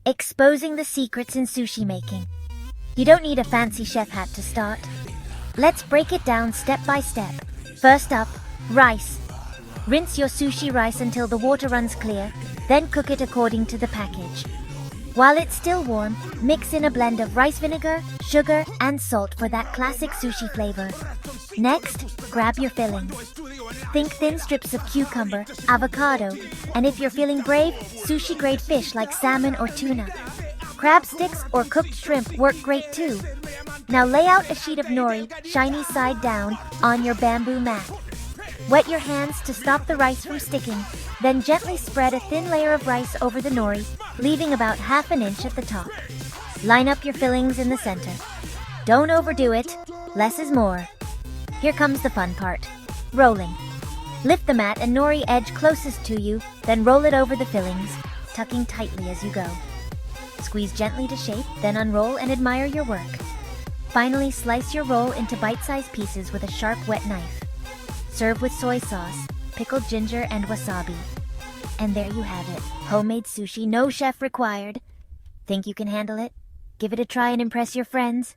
Exposing the secrets in sushi making. You don't need a fancy chef hat to start. Let's break it down step by step. First up, rice. Rinse your sushi rice until the water runs clear, then cook it according to the package. While it's still warm, mix in a blend of rice vinegar, sugar, and salt for that classic sushi flavor. Next, grab your fillings. Think thin strips of cucumber, avocado, and if you're feeling brave, sushi-grade fish like salmon or tuna. Crab sticks or cooked shrimp work great too. Now lay out a sheet of nori, shiny side down, on your bamboo mat. Wet your hands to stop the rice from sticking, then gently spread a thin layer of rice over the nori, leaving about ½ an inch at the top. Line up your fillings in the center. Don't overdo it, less is more. Here comes the fun part, rolling. Lift the mat and nori edge closest to you, then roll it over the fillings, tucking tightly as you go. Squeeze gently to shape, then unroll and admire your work. Finally, slice your roll into bite-sized pieces with a sharp, wet knife. Serve with soy sauce, pickled ginger, and wasabi. And there you have it, homemade sushi, no chef required. Think you can handle it? Give it a try and impress your friends.